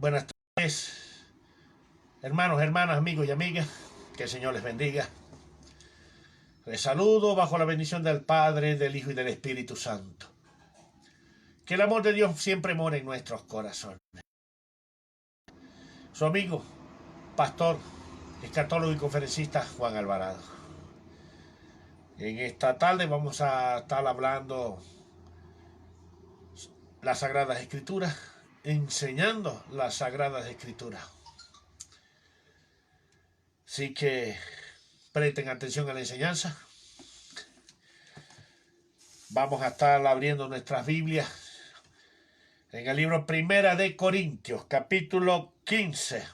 Buenas tardes, hermanos, hermanas, amigos y amigas. Que el Señor les bendiga. Les saludo bajo la bendición del Padre, del Hijo y del Espíritu Santo. Que el amor de Dios siempre more en nuestros corazones. Su amigo, pastor, escatólogo y conferencista Juan Alvarado. En esta tarde vamos a estar hablando las Sagradas Escrituras, enseñando las Sagradas Escrituras. Así que presten atención a la enseñanza. Vamos a estar abriendo nuestras Biblias en el libro Primera de Corintios, capítulo 15.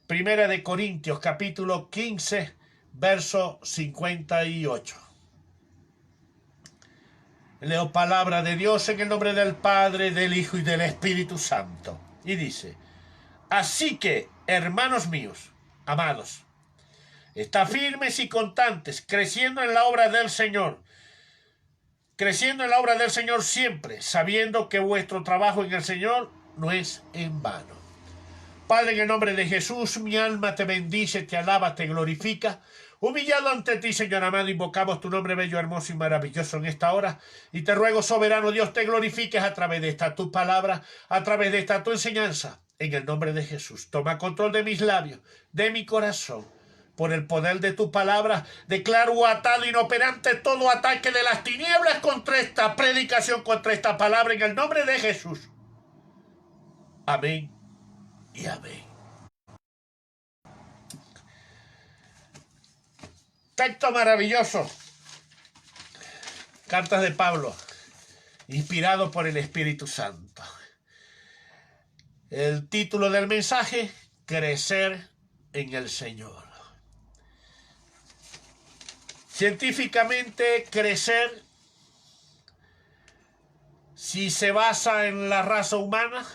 Primera de Corintios, capítulo 15, verso 58. Leo palabra de Dios en el nombre del Padre, del Hijo y del Espíritu Santo. Y dice: así que, hermanos míos, amados, está firmes y constantes, creciendo en la obra del Señor. Creciendo en la obra del Señor siempre, sabiendo que vuestro trabajo en el Señor no es en vano. Padre, en el nombre de Jesús, mi alma te bendice, te alaba, te glorifica. Humillado ante ti, Señor amado, invocamos tu nombre bello, hermoso y maravilloso en esta hora. Y te ruego, soberano Dios, te glorifiques a través de esta tu palabra, a través de esta tu enseñanza. En el nombre de Jesús, toma control de mis labios, de mi corazón. Por el poder de tu palabra, declaro atado, inoperante todo ataque de las tinieblas contra esta predicación, contra esta palabra, en el nombre de Jesús. Amén y amén. Texto maravilloso. Cartas de Pablo, inspirado por el Espíritu Santo. El título del mensaje: crecer en el Señor. Científicamente, crecer, si se basa en la raza humana,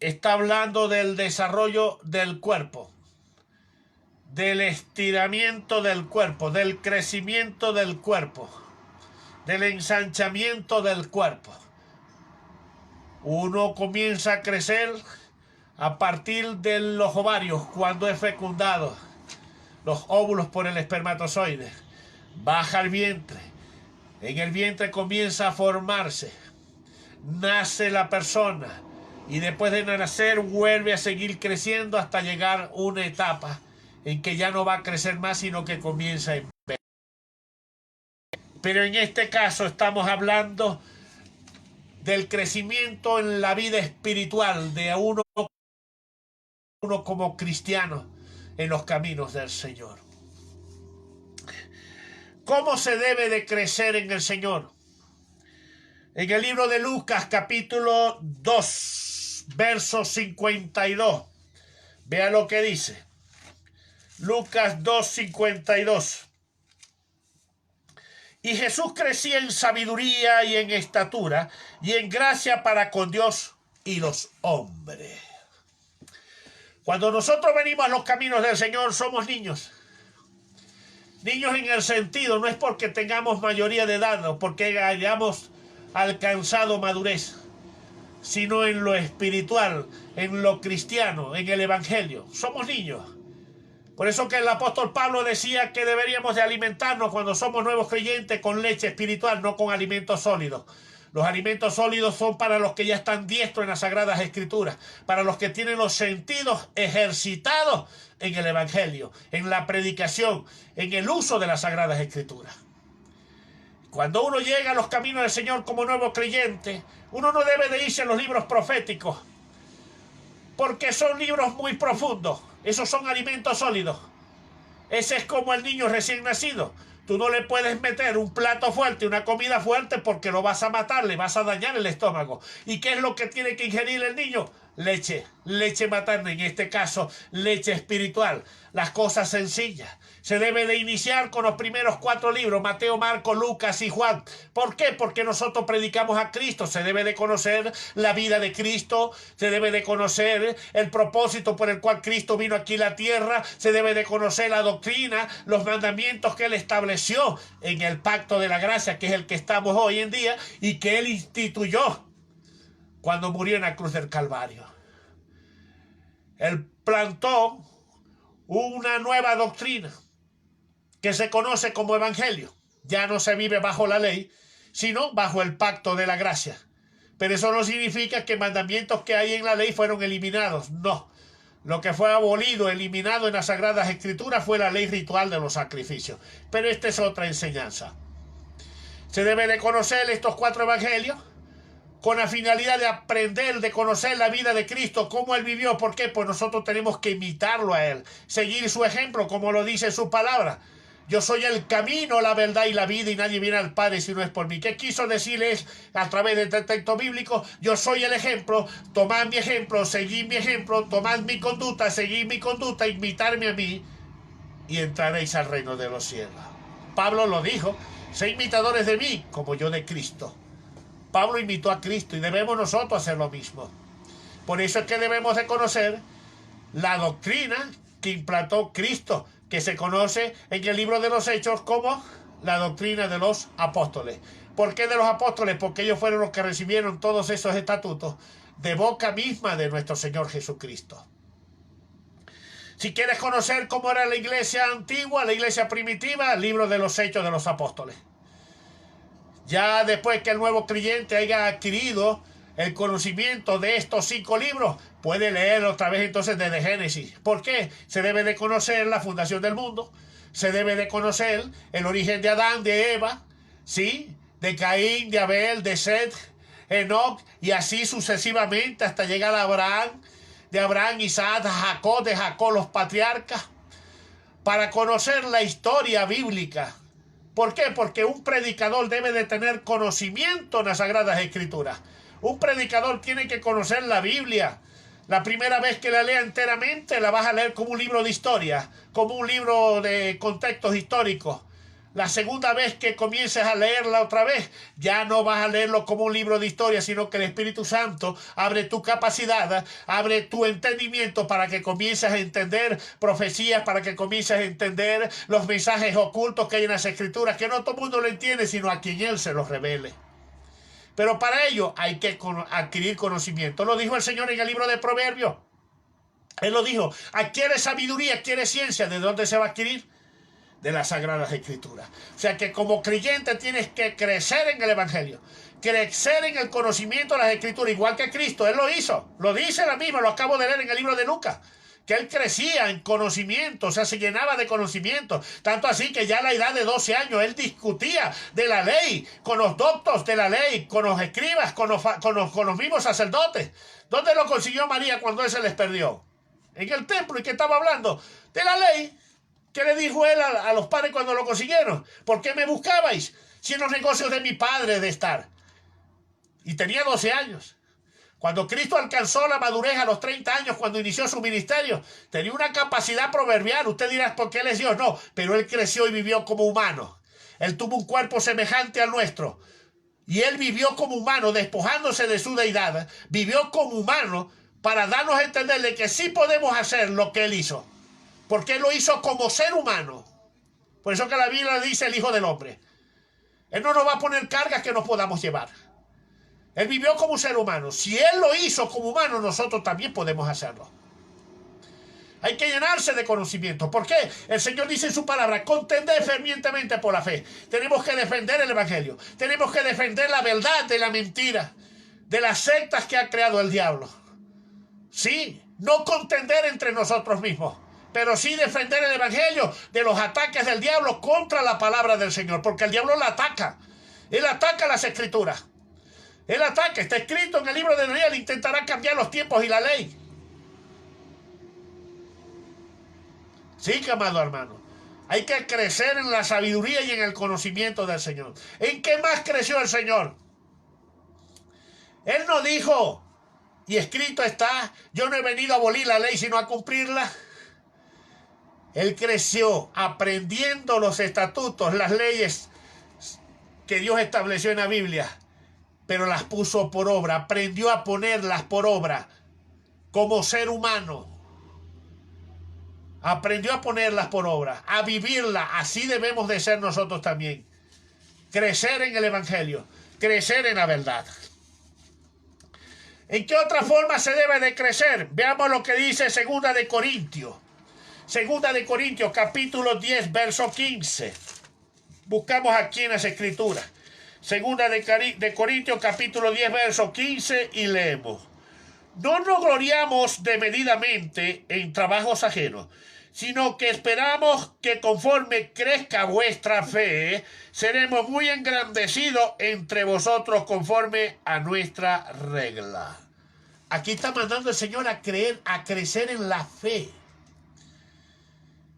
está hablando del desarrollo del cuerpo, del estiramiento del cuerpo, del crecimiento del cuerpo, del ensanchamiento del cuerpo. Uno comienza a crecer a partir de los ovarios cuando es fecundado. Los óvulos por el espermatozoide. Baja al vientre. En el vientre comienza a formarse. Nace la persona. Y después de nacer vuelve a seguir creciendo hasta llegar a una etapa en que ya no va a crecer más, sino que comienza a envejecer. Pero en este caso estamos hablando del crecimiento en la vida espiritual de uno como cristiano en los caminos del Señor. ¿Cómo se debe de crecer en el Señor? En el libro de Lucas, capítulo 2, verso 52. Vea lo que dice. Lucas 2, 52. Y Jesús crecía en sabiduría y en estatura y en gracia para con Dios y los hombres. Cuando nosotros venimos a los caminos del Señor, somos niños. Niños en el sentido, no es porque tengamos mayoría de edad o porque hayamos alcanzado madurez, sino en lo espiritual, en lo cristiano, en el evangelio. Somos niños. Por eso que el apóstol Pablo decía que deberíamos de alimentarnos cuando somos nuevos creyentes con leche espiritual, no con alimentos sólidos. Los alimentos sólidos son para los que ya están diestros en las Sagradas Escrituras, para los que tienen los sentidos ejercitados en el Evangelio, en la predicación, en el uso de las Sagradas Escrituras. Cuando uno llega a los caminos del Señor como nuevo creyente, uno no debe de irse a los libros proféticos, porque son libros muy profundos. Esos son alimentos sólidos. Ese es como el niño recién nacido. Tú no le puedes meter un plato fuerte, una comida fuerte, porque lo vas a matar, le vas a dañar el estómago. ¿Y qué es lo que tiene que ingerir el niño? Leche materna, en este caso, leche espiritual. Las cosas sencillas. Se debe de iniciar con los primeros 4 libros, Mateo, Marcos, Lucas y Juan. ¿Por qué? Porque nosotros predicamos a Cristo. Se debe de conocer la vida de Cristo, se debe de conocer el propósito por el cual Cristo vino aquí a la tierra, se debe de conocer la doctrina, los mandamientos que Él estableció en el pacto de la gracia, que es el que estamos hoy en día, y que Él instituyó cuando murió en la cruz del Calvario. Él plantó una nueva doctrina que se conoce como evangelio. Ya no se vive bajo la ley, sino bajo el pacto de la gracia. Pero eso no significa que mandamientos que hay en la ley fueron eliminados. No. Lo que fue abolido, eliminado en las Sagradas Escrituras fue la ley ritual de los sacrificios. Pero esta es otra enseñanza. Se debe de conocer estos 4 evangelios con la finalidad de aprender, de conocer la vida de Cristo, cómo Él vivió. ¿Por qué? Pues nosotros tenemos que imitarlo a Él, seguir su ejemplo, como lo dice su palabra. Yo soy el camino, la verdad y la vida, y nadie viene al Padre si no es por mí. ¿Qué quiso decirles a través de este texto bíblico? Yo soy el ejemplo, tomad mi ejemplo, seguid mi ejemplo, tomad mi conducta, seguid mi conducta, imitarme a mí, y entraréis al reino de los cielos. Pablo lo dijo, sé imitadores de mí, como yo de Cristo. Pablo imitó a Cristo y debemos nosotros hacer lo mismo. Por eso es que debemos de conocer la doctrina que implantó Cristo, que se conoce en el libro de los Hechos como la doctrina de los apóstoles. ¿Por qué de los apóstoles? Porque ellos fueron los que recibieron todos esos estatutos de boca misma de nuestro Señor Jesucristo. Si quieres conocer cómo era la iglesia antigua, la iglesia primitiva, el libro de los Hechos de los Apóstoles. Ya después que el nuevo creyente haya adquirido el conocimiento de estos 5 libros, puede leer otra vez entonces desde Génesis. ¿Por qué? Se debe de conocer la fundación del mundo, se debe de conocer el origen de Adán, de Eva, ¿sí? De Caín, de Abel, de Set, Enoc, y así sucesivamente hasta llegar a Abraham, de Abraham, Isaac, Jacob, de Jacob los patriarcas, para conocer la historia bíblica. ¿Por qué? Porque un predicador debe de tener conocimiento en las Sagradas Escrituras. Un predicador tiene que conocer la Biblia. La primera vez que la lea enteramente, la vas a leer como un libro de historia, como un libro de contextos históricos. La segunda vez que comiences a leerla otra vez, ya no vas a leerlo como un libro de historia, sino que el Espíritu Santo abre tu capacidad, abre tu entendimiento para que comiences a entender profecías, para que comiences a entender los mensajes ocultos que hay en las Escrituras, que no todo el mundo lo entiende, sino a quien Él se los revele. Pero para ello hay que adquirir conocimiento. Lo dijo el Señor en el libro de Proverbios. Él lo dijo, adquiere sabiduría, adquiere ciencia. ¿De dónde se va a adquirir? De las Sagradas Escrituras. O sea que como creyente tienes que crecer en el Evangelio, crecer en el conocimiento de las Escrituras, igual que Cristo. Él lo hizo, lo dice la misma, lo acabo de leer en el libro de Lucas, que él crecía en conocimiento, o sea, se llenaba de conocimiento, tanto así que ya a la edad de 12 años él discutía de la ley, con los doctos de la ley, con los escribas, con los mismos sacerdotes. ¿Dónde lo consiguió María cuando él se les perdió? En el templo. ¿Y qué estaba hablando? De la ley. ¿Qué le dijo él a los padres cuando lo consiguieron? ¿Por qué me buscabais? Si en los negocios de mi padre de estar. Y tenía 12 años. Cuando Cristo alcanzó la madurez a los 30 años, cuando inició su ministerio, tenía una capacidad proverbial. Usted dirá, ¿por qué él es Dios? No, pero él creció y vivió como humano. Él tuvo un cuerpo semejante al nuestro. Y él vivió como humano, despojándose de su deidad. Vivió como humano para darnos a entender de que sí podemos hacer lo que él hizo. Porque él lo hizo como ser humano. Por eso que la Biblia dice el Hijo del Hombre. Él no nos va a poner cargas que no podamos llevar. Él vivió como un ser humano. Si él lo hizo como humano, nosotros también podemos hacerlo. Hay que llenarse de conocimiento. ¿Por qué? El Señor dice en su palabra, contender fervientemente por la fe. Tenemos que defender el Evangelio. Tenemos que defender la verdad de la mentira, de las sectas que ha creado el diablo. Sí, no contender entre nosotros mismos, pero sí defender el Evangelio de los ataques del diablo contra la palabra del Señor, porque el diablo la ataca. Él ataca las Escrituras. Él ataca, está escrito en el libro de Daniel, intentará cambiar los tiempos y la ley. Sí, que amado hermano, hay que crecer en la sabiduría y en el conocimiento del Señor. ¿En qué más creció el Señor? Él no dijo, y escrito está, yo no he venido a abolir la ley sino a cumplirla. Él creció aprendiendo los estatutos, las leyes que Dios estableció en la Biblia, pero las puso por obra, aprendió a ponerlas por obra como ser humano. Aprendió a ponerlas por obra, a vivirlas. Así debemos de ser nosotros también. Crecer en el Evangelio, crecer en la verdad. ¿En qué otra forma se debe de crecer? Veamos lo que dice Segunda de Corintios. Segunda de Corintios, capítulo 10, verso 15. Buscamos aquí en las Escrituras. Segunda de Corintios, capítulo 10, verso 15, y leemos. No nos gloriamos desmedidamente en trabajos ajenos, sino que esperamos que conforme crezca vuestra fe, seremos muy engrandecidos entre vosotros conforme a nuestra regla. Aquí está mandando el Señor a crecer en la fe.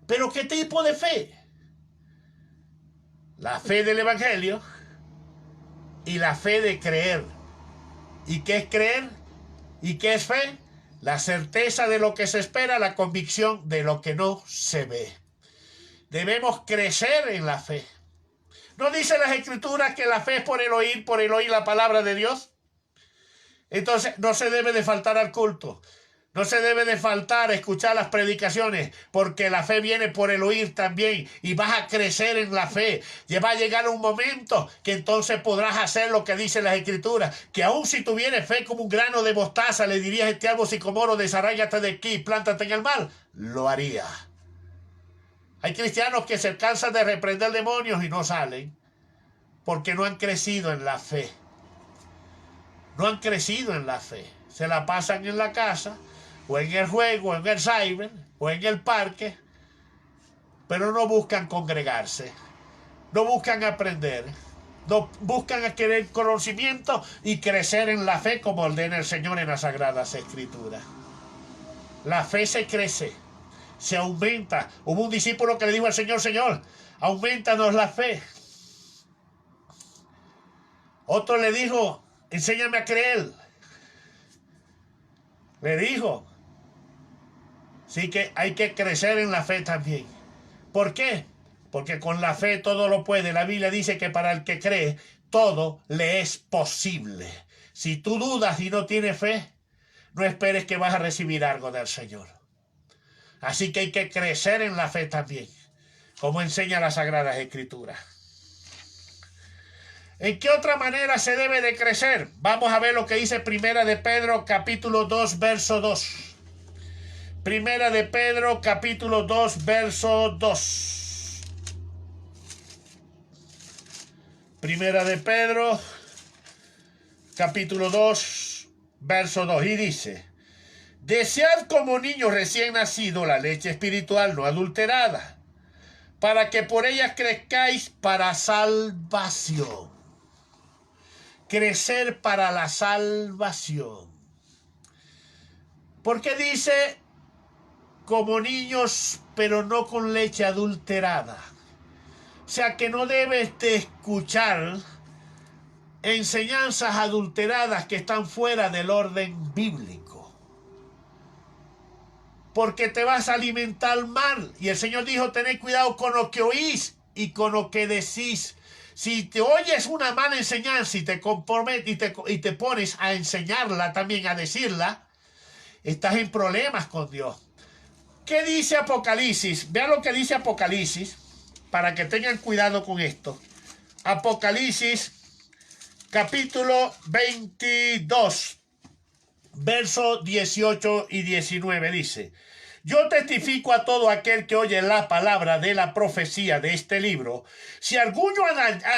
¿Pero qué tipo de fe? La fe del Evangelio y la fe de creer. ¿Y qué es creer? ¿Y qué es fe? La certeza de lo que se espera, la convicción de lo que no se ve. Debemos crecer en la fe. ¿No dice las Escrituras que la fe es por el oír la palabra de Dios? Entonces no se debe de faltar al culto. No se debe de faltar escuchar las predicaciones, porque la fe viene por el oír también, y vas a crecer en la fe. Y va a llegar un momento que entonces podrás hacer lo que dice las Escrituras, que aun si tuvieres fe como un grano de mostaza, le dirías a este árbol sicomoro, desarráigate de aquí, plántate en el mar, lo haría. Hay cristianos que se cansan de reprender demonios y no salen, porque no han crecido en la fe. No han crecido en la fe. Se la pasan en la casa, o en el juego, o en el cyber, o en el parque, pero no buscan congregarse, no buscan aprender, no buscan adquirir conocimiento y crecer en la fe como ordena el Señor en las Sagradas Escrituras. La fe se crece, se aumenta. Hubo un discípulo que le dijo al Señor, Señor, aumentanos la fe. Otro le dijo, enséñame a creer. Le dijo, sí, que hay que crecer en la fe también. ¿Por qué? Porque con la fe todo lo puede. La Biblia dice que para el que cree, todo le es posible. Si tú dudas y no tienes fe, no esperes que vas a recibir algo del Señor. Así que hay que crecer en la fe también, como enseña las Sagradas Escrituras. ¿En qué otra manera se debe de crecer? Vamos a ver lo que dice Primera de Pedro, capítulo 2, verso 2. Primera de Pedro, capítulo 2, verso 2. Primera de Pedro, capítulo 2, verso 2. Y dice, desead como niños recién nacidos la leche espiritual no adulterada, para que por ella crezcáis para salvación. Crecer para la salvación. ¿Por qué dice como niños, pero no con leche adulterada? O sea que no debes de escuchar enseñanzas adulteradas que están fuera del orden bíblico, porque te vas a alimentar mal. Y el Señor dijo, tened cuidado con lo que oís y con lo que decís. Si te oyes una mala enseñanza y te comprometes y te pones a enseñarla también, a decirla, estás en problemas con Dios. ¿Qué dice Apocalipsis? Vean lo que dice Apocalipsis, para que tengan cuidado con esto. Apocalipsis, capítulo 22, versos 18 y 19, dice, yo testifico a todo aquel que oye la palabra de la profecía de este libro. Si alguno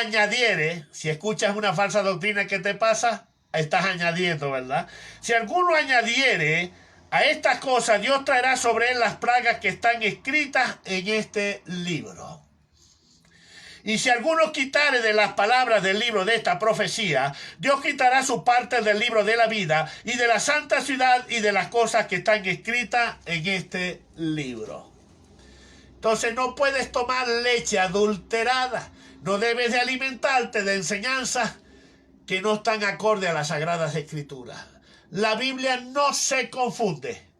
añadiere, si escuchas una falsa doctrina que te pasa, estás añadiendo, ¿verdad? Si alguno añadiere a estas cosas, Dios traerá sobre él las plagas que están escritas en este libro. Y si alguno quitare de las palabras del libro de esta profecía, Dios quitará su parte del libro de la vida y de la santa ciudad y de las cosas que están escritas en este libro. Entonces no puedes tomar leche adulterada. No debes de alimentarte de enseñanzas que no están acorde a las Sagradas Escrituras. La Biblia no se confunde.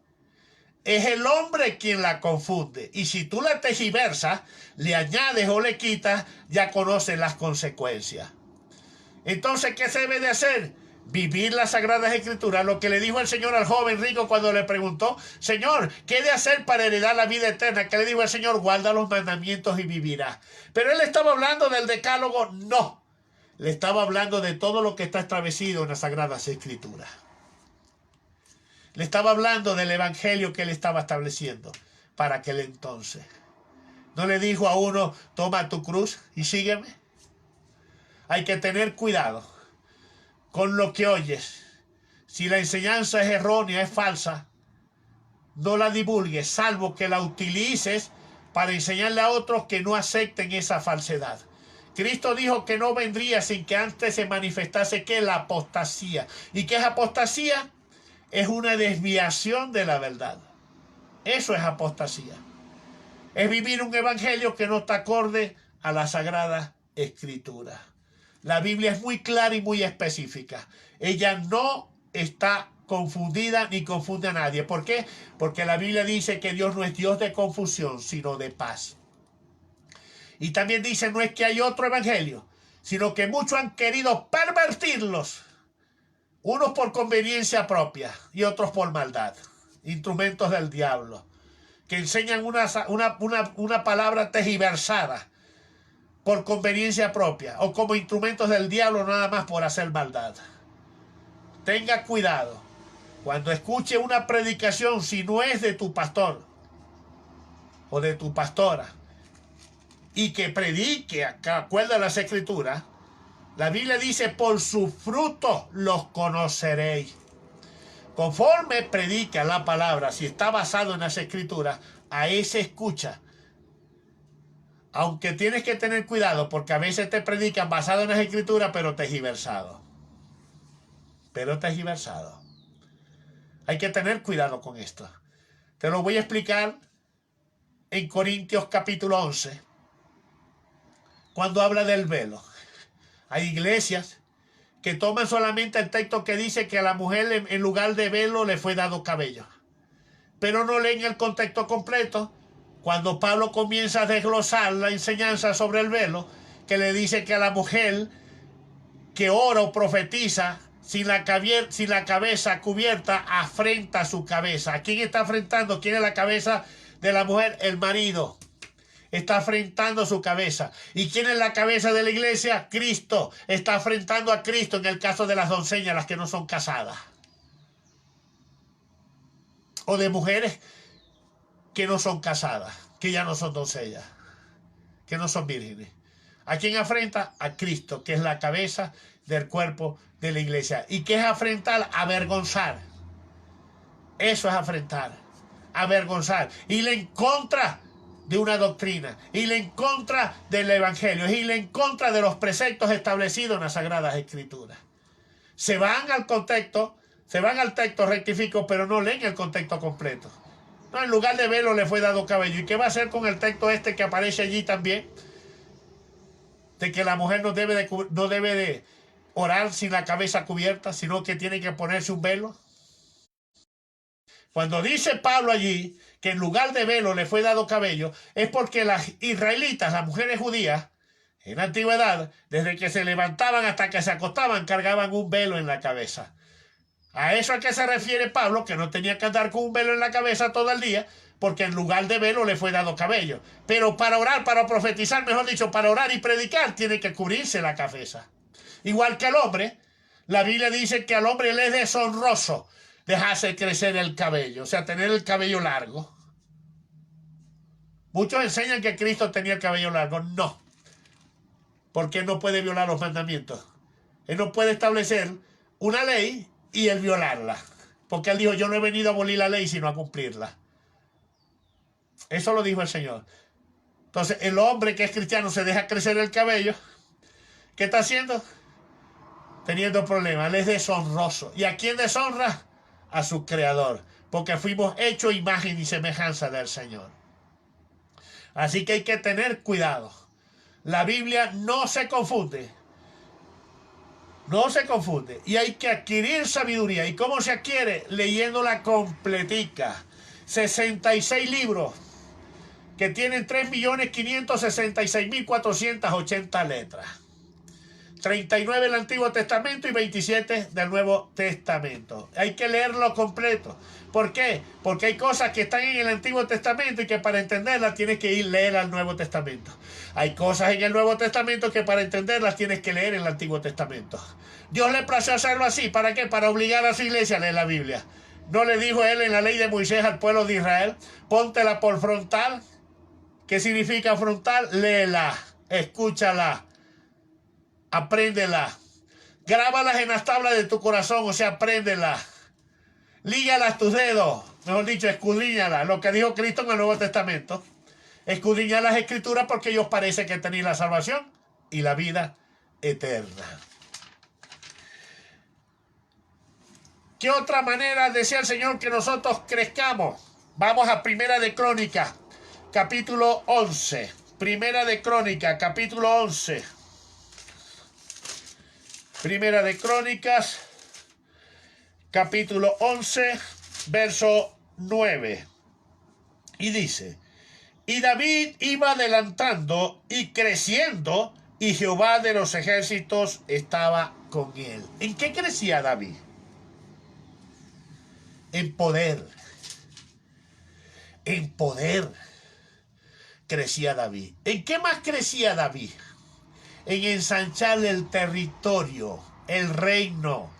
Es el hombre quien la confunde. Y si tú la tergiversas, le añades o le quitas, ya conoces las consecuencias. Entonces, ¿qué se debe de hacer? Vivir las Sagradas Escrituras. Lo que le dijo el Señor al joven rico cuando le preguntó, Señor, ¿qué he de hacer para heredar la vida eterna? ¿Qué le dijo el Señor? Guarda los mandamientos y vivirás. Pero él estaba hablando del decálogo. No. Le estaba hablando de todo lo que está establecido en las Sagradas Escrituras. Le estaba hablando del evangelio que él estaba estableciendo para aquel entonces. No le dijo a uno, toma tu cruz y sígueme. Hay que tener cuidado con lo que oyes. Si la enseñanza es errónea, es falsa, no la divulgues, salvo que la utilices para enseñarle a otros que no acepten esa falsedad. Cristo dijo que no vendría sin que antes se manifestase que la apostasía. ¿Y qué es apostasía? Es una desviación de la verdad. Eso es apostasía. Es vivir un evangelio que no está acorde a la Sagrada Escritura. La Biblia es muy clara y muy específica. Ella no está confundida ni confunde a nadie. ¿Por qué? Porque la Biblia dice que Dios no es Dios de confusión, sino de paz. Y también dice, no es que hay otro evangelio, sino que muchos han querido pervertirlos. Unos por conveniencia propia y otros por maldad. Instrumentos del diablo. Que enseñan una palabra tergiversada por conveniencia propia. O como instrumentos del diablo nada más por hacer maldad. Tenga cuidado. Cuando escuche una predicación, si no es de tu pastor o de tu pastora, y que predique, acuerda las Escrituras, la Biblia dice, por sus frutos los conoceréis. Conforme predica la palabra, si está basado en las Escrituras, a ese escucha. Aunque tienes que tener cuidado, porque a veces te predican basado en las Escrituras, pero tergiversado. Hay que tener cuidado con esto. Te lo voy a explicar en Corintios capítulo 11. Cuando habla del velo. Hay iglesias que toman solamente el texto que dice que a la mujer en lugar de velo le fue dado cabello. Pero no leen el contexto completo. Cuando Pablo comienza a desglosar la enseñanza sobre el velo, que le dice que a la mujer que ora o profetiza sin la cabeza cubierta, afrenta su cabeza. ¿A quién está afrentando? ¿Quién es la cabeza de la mujer? El marido. Está afrentando su cabeza. ¿Y quién es la cabeza de la iglesia? Cristo. Está afrentando a Cristo en el caso de las doncellas, las que no son casadas. O de mujeres que no son casadas, que ya no son doncellas, que no son vírgenes. ¿A quién afrenta? A Cristo, que es la cabeza del cuerpo de la iglesia. ¿Y qué es afrentar? Avergonzar. Eso es afrentar. Avergonzar. Ir en contra de una doctrina, ir en contra del evangelio, ir en contra de los preceptos establecidos en las Sagradas Escrituras. Se van al contexto, se van al texto rectifico, pero no leen el contexto completo. No, en lugar de velo le fue dado cabello. ¿Y qué va a hacer con el texto este que aparece allí también? De que la mujer no debe de orar sin la cabeza cubierta, sino que tiene que ponerse un velo. Cuando dice Pablo allí que en lugar de velo le fue dado cabello, es porque las israelitas, las mujeres judías, en la antigüedad, desde que se levantaban hasta que se acostaban, cargaban un velo en la cabeza. A eso a qué se refiere Pablo, que no tenía que andar con un velo en la cabeza todo el día, porque en lugar de velo le fue dado cabello. Pero para orar, para profetizar, mejor dicho, para orar y predicar, tiene que cubrirse la cabeza. Igual que al hombre, la Biblia dice que al hombre le es deshonroso dejarse crecer el cabello, o sea, tener el cabello largo. Muchos enseñan que Cristo tenía el cabello largo. No, porque él no puede violar los mandamientos. Él no puede establecer una ley y él violarla, porque él dijo, yo no he venido a abolir la ley, sino a cumplirla. Eso lo dijo el Señor. Entonces, el hombre que es cristiano se deja crecer el cabello. ¿Qué está haciendo? Teniendo problemas. Él es deshonroso. ¿Y a quién deshonra? A su creador, porque fuimos hechos imagen y semejanza del Señor. Así que hay que tener cuidado. La Biblia no se confunde. No se confunde. Y hay que adquirir sabiduría. ¿Y cómo se adquiere? Leyéndola completica. 66 libros que tienen 3.566.480 letras. 39 del Antiguo Testamento y 27 del Nuevo Testamento. Hay que leerlo completo. ¿Por qué? Porque hay cosas que están en el Antiguo Testamento y que para entenderlas tienes que ir a leer al Nuevo Testamento. Hay cosas en el Nuevo Testamento que para entenderlas tienes que leer en el Antiguo Testamento. Dios le plació hacerlo así. ¿Para qué? Para obligar a su iglesia a leer la Biblia. ¿No le dijo él en la ley de Moisés al pueblo de Israel? Póntela por frontal. ¿Qué significa frontal? Léela, escúchala, apréndela. Grábalas en las tablas de tu corazón, o sea, apréndelas. Lígalas tus dedos, mejor dicho, escudriñalas. Lo que dijo Cristo en el Nuevo Testamento. Escudriñad las Escrituras porque ellos parece que tenéis la salvación y la vida eterna. ¿Qué otra manera desea el Señor que nosotros crezcamos? Vamos a Primera de Crónicas, capítulo 11. Primera de Crónicas, capítulo 11. Primera de Crónicas, capítulo 11, verso 9. Y dice: y David iba adelantando y creciendo, y Jehová de los ejércitos estaba con él. ¿En qué crecía David? En poder. En poder crecía David. ¿En qué más crecía David? En ensanchar el territorio, el reino,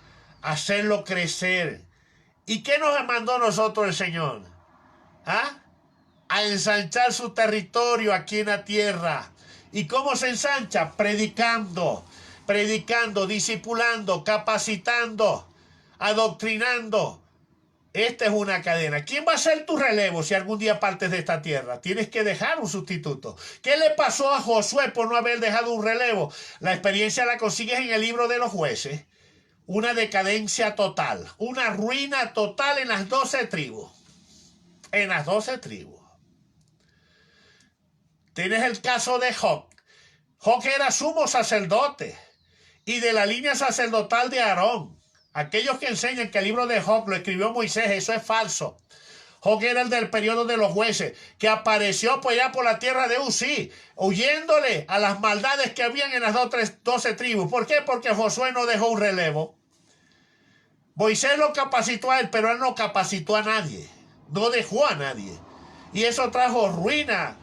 hacerlo crecer. ¿Y qué nos mandó a nosotros el Señor? A ensanchar su territorio aquí en la tierra. ¿Y cómo se ensancha? Predicando, discipulando, capacitando, adoctrinando. Esta es una cadena. ¿Quién va a ser tu relevo si algún día partes de esta tierra? Tienes que dejar un sustituto. ¿Qué le pasó a Josué por no haber dejado un relevo? La experiencia la consigues en el libro de los Jueces. Una decadencia total, una ruina total en las 12 tribus. En las 12 tribus. Tienes el caso de Job. Job era sumo sacerdote y de la línea sacerdotal de Aarón. Aquellos que enseñan que el libro de Job lo escribió Moisés, eso es falso. Job era el del periodo de los jueces, que apareció por allá por la tierra de Uzí, huyéndole a las maldades que habían en las 12 tribus. ¿Por qué? Porque Josué no dejó un relevo. Moisés lo capacitó a él, pero él no capacitó a nadie. No dejó a nadie. Y eso trajo ruina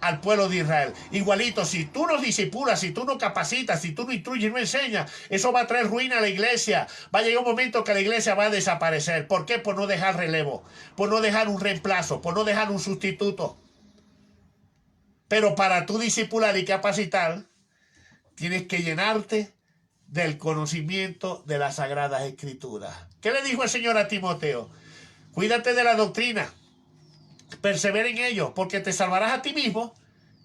al pueblo de Israel. Igualito, si tú no disipulas, si tú no capacitas, si tú no instruyes, no enseñas, eso va a traer ruina a la iglesia. Va a llegar un momento que la iglesia va a desaparecer. ¿Por qué? Por no dejar relevo, por no dejar un reemplazo, por no dejar un sustituto. Pero para tú disipular y capacitar, tienes que llenarte del conocimiento de las Sagradas Escrituras. ¿Qué le dijo el Señor a Timoteo? Cuídate de la doctrina. Persevera en ello, porque te salvarás a ti mismo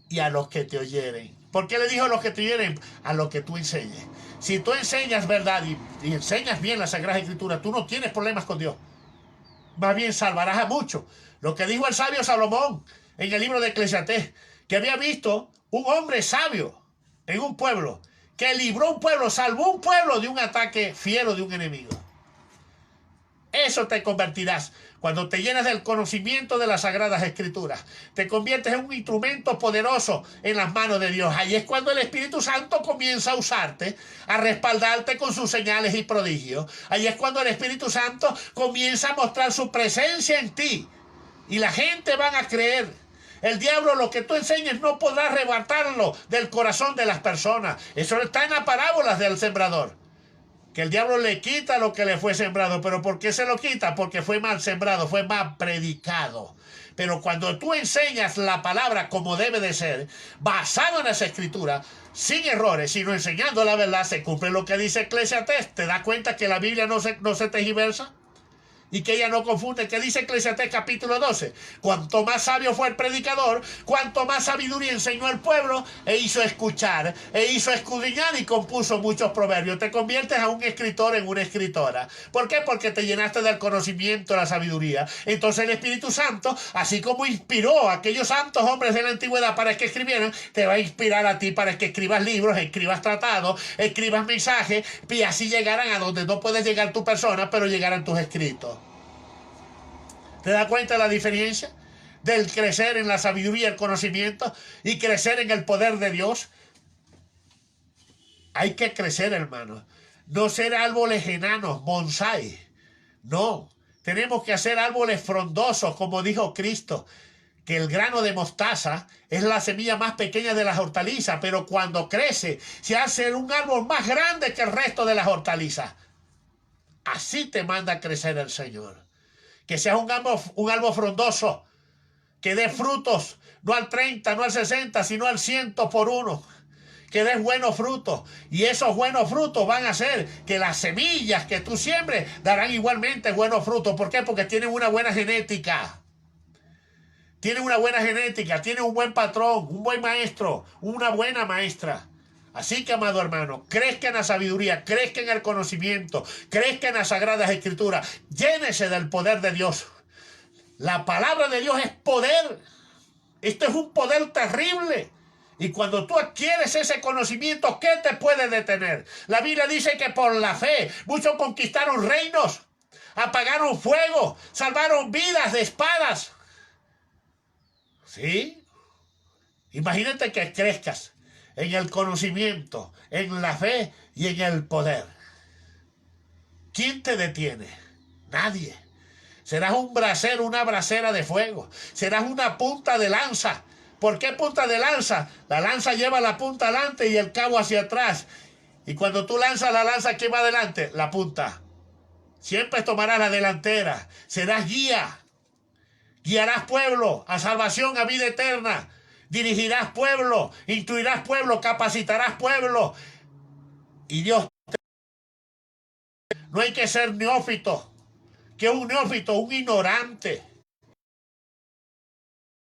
y a los que te oyeren. ¿Por qué le dijo a los que te oyeren? A los que tú enseñes. Si tú enseñas verdad y enseñas bien la Sagrada Escritura, tú no tienes problemas con Dios. Más bien salvarás a muchos. Lo que dijo el sabio Salomón en el libro de Eclesiastés, que había visto un hombre sabio en un pueblo, que libró un pueblo, salvó un pueblo de un ataque fiero de un enemigo. Eso te convertirás. Cuando te llenas del conocimiento de las Sagradas Escrituras, te conviertes en un instrumento poderoso en las manos de Dios. Ahí es cuando el Espíritu Santo comienza a usarte, a respaldarte con sus señales y prodigios. Ahí es cuando el Espíritu Santo comienza a mostrar su presencia en ti. Y la gente va a creer. El diablo, lo que tú enseñes, no podrá arrebatarlo del corazón de las personas. Eso está en las parábolas del sembrador. Que el diablo le quita lo que le fue sembrado. ¿Pero por qué se lo quita? Porque fue mal sembrado, fue mal predicado. Pero cuando tú enseñas la palabra como debe de ser, basado en las Escrituras, sin errores, sino enseñando la verdad, se cumple lo que dice Eclesiastés. ¿Te das cuenta que la Biblia no se tergiversa? Y que ella no confunde, que dice Eclesiastés capítulo 12. Cuanto más sabio fue el predicador, cuanto más sabiduría enseñó al pueblo, e hizo escuchar, e hizo escudriñar y compuso muchos proverbios. Te conviertes a un escritor en una escritora. ¿Por qué? Porque te llenaste del conocimiento, de la sabiduría. Entonces el Espíritu Santo, así como inspiró a aquellos santos hombres de la antigüedad para que escribieran, te va a inspirar a ti para que escribas libros, escribas tratados, escribas mensajes, y así llegarán a donde no puedes llegar tu persona, pero llegarán tus escritos. ¿Te das cuenta de la diferencia? Del crecer en la sabiduría y el conocimiento y crecer en el poder de Dios. Hay que crecer, hermanos. No ser árboles enanos, bonsai. No. Tenemos que hacer árboles frondosos, como dijo Cristo, que el grano de mostaza es la semilla más pequeña de las hortalizas, pero cuando crece se hace un árbol más grande que el resto de las hortalizas. Así te manda a crecer el Señor. Que seas un árbol frondoso, que dé frutos, no al 30, no al 60, sino al 100 por uno. Que des buenos frutos, y esos buenos frutos van a hacer que las semillas que tú siembres darán igualmente buenos frutos. ¿Por qué? Porque tienen una buena genética. Tienen una buena genética, tienen un buen patrón, un buen maestro, una buena maestra. Así que, amado hermano, crezca en la sabiduría, crezca en el conocimiento, crezca en las Sagradas Escrituras, llénese del poder de Dios. La palabra de Dios es poder. Esto es un poder terrible. Y cuando tú adquieres ese conocimiento, ¿qué te puede detener? La Biblia dice que por la fe muchos conquistaron reinos, apagaron fuego, salvaron vidas de espadas. ¿Sí? Imagínate que crezcas en el conocimiento, en la fe y en el poder. ¿Quién te detiene? Nadie. Serás un brasero, una brasera de fuego. Serás una punta de lanza. ¿Por qué punta de lanza? La lanza lleva la punta adelante y el cabo hacia atrás. Y cuando tú lanzas la lanza, ¿qué va adelante? La punta. Siempre tomarás la delantera. Serás guía. Guiarás pueblo a salvación, a vida eterna. Dirigirás pueblo, instruirás pueblo, capacitarás pueblo. Y Dios, no hay que ser neófito. ¿Qué es un neófito? Un ignorante.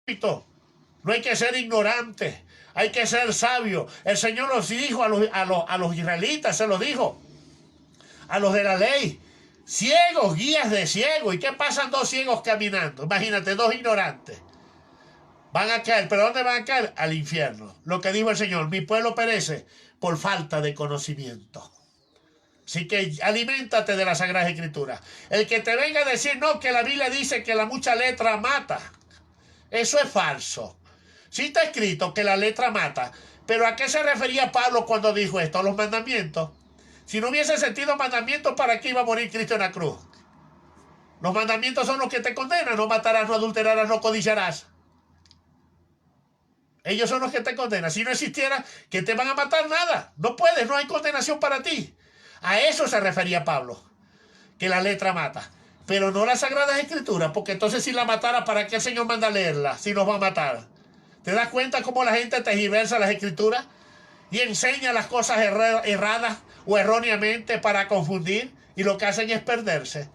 No hay que ser ignorante. Hay que ser sabio. El Señor los dijo a los israelitas, se los dijo. A los de la ley. Ciegos, guías de ciegos. ¿Y qué pasan dos ciegos caminando? Imagínate, dos ignorantes. Van a caer, ¿pero dónde van a caer? Al infierno. Lo que dijo el Señor, mi pueblo perece por falta de conocimiento. Así que aliméntate de la Sagrada Escritura. El que te venga a decir, no, que la Biblia dice que la mucha letra mata. Eso es falso. Sí está escrito que la letra mata. Pero ¿a qué se refería Pablo cuando dijo esto? A los mandamientos. Si no hubiese sentido mandamientos, ¿para qué iba a morir Cristo en la cruz? Los mandamientos son los que te condenan. No matarás, no adulterarás, no codiciarás. Ellos son los que te condenan. Si no existiera, ¿que te van a matar? Nada. No puedes, no hay condenación para ti. A eso se refería Pablo, que la letra mata. Pero no las Sagradas Escrituras, porque entonces si la matara, ¿para qué el Señor manda a leerla si nos va a matar? ¿Te das cuenta cómo la gente tergiversa las Escrituras y enseña las cosas erradas o erróneamente para confundir? Y lo que hacen es perderse.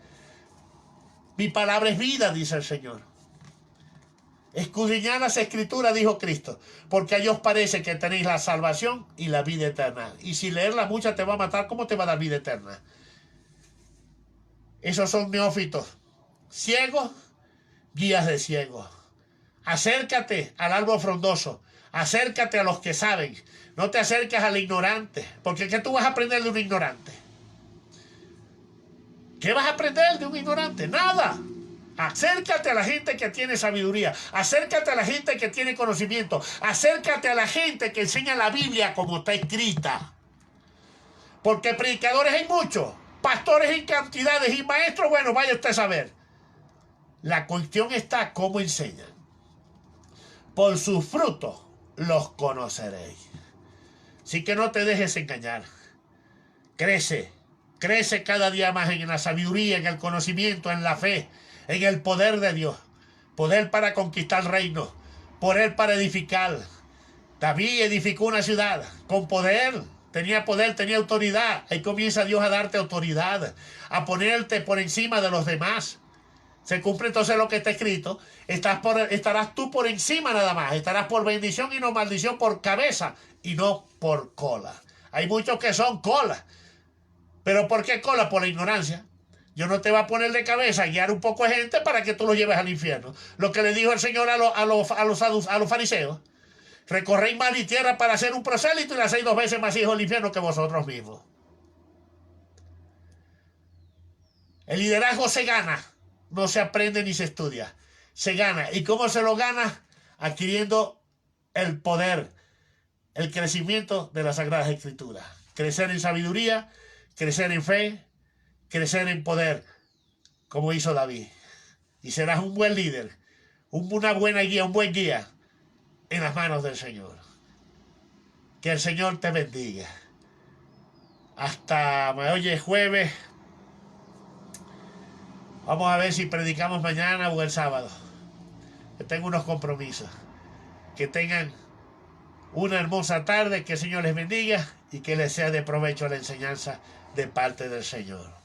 Mi palabra es vida, dice el Señor. Escudriñad las Escrituras, dijo Cristo, porque a ellos parece que tenéis la salvación y la vida eterna. Y si leerla mucha te va a matar, ¿cómo te va a dar vida eterna? Esos son neófitos, ciegos, guías de ciegos. Acércate al árbol frondoso, acércate a los que saben, no te acerques al ignorante, porque ¿qué tú vas a aprender de un ignorante? ¿Qué vas a aprender de un ignorante? Nada. Acércate a la gente que tiene sabiduría, acércate a la gente que tiene conocimiento, acércate a la gente que enseña la Biblia como está escrita. Porque predicadores hay muchos, pastores en cantidades y maestros, bueno, vaya usted a saber. La cuestión está cómo enseñan. Por sus frutos los conoceréis. Así que no te dejes engañar. Crece cada día más en la sabiduría, en el conocimiento, en la fe, en el poder de Dios. Poder para conquistar reinos, poder para edificar. David edificó una ciudad con poder. Tenía poder, tenía autoridad. Ahí comienza Dios a darte autoridad, a ponerte por encima de los demás. Se cumple entonces lo que está escrito. Estarás tú por encima nada más. Estarás por bendición y no maldición, por cabeza y no por cola. Hay muchos que son cola. ¿Pero por qué cola? Por la ignorancia. Yo no te voy a poner de cabeza a guiar un poco de gente para que tú los lleves al infierno. Lo que le dijo el Señor a los fariseos. Recorréis mar y tierra para hacer un prosélito y le hacéis 2 veces más hijos del infierno que vosotros mismos. El liderazgo se gana. No se aprende ni se estudia. Se gana. ¿Y cómo se lo gana? Adquiriendo el poder, el crecimiento de las Sagradas Escrituras. Crecer en sabiduría, crecer en fe, crecer en poder, como hizo David. Y serás un buen líder, una buena guía, un buen guía en las manos del Señor. Que el Señor te bendiga. Hasta hoy es jueves. Vamos a ver si predicamos mañana o el sábado. Que tengo unos compromisos. Que tengan una hermosa tarde, que el Señor les bendiga y que les sea de provecho la enseñanza de parte del Señor.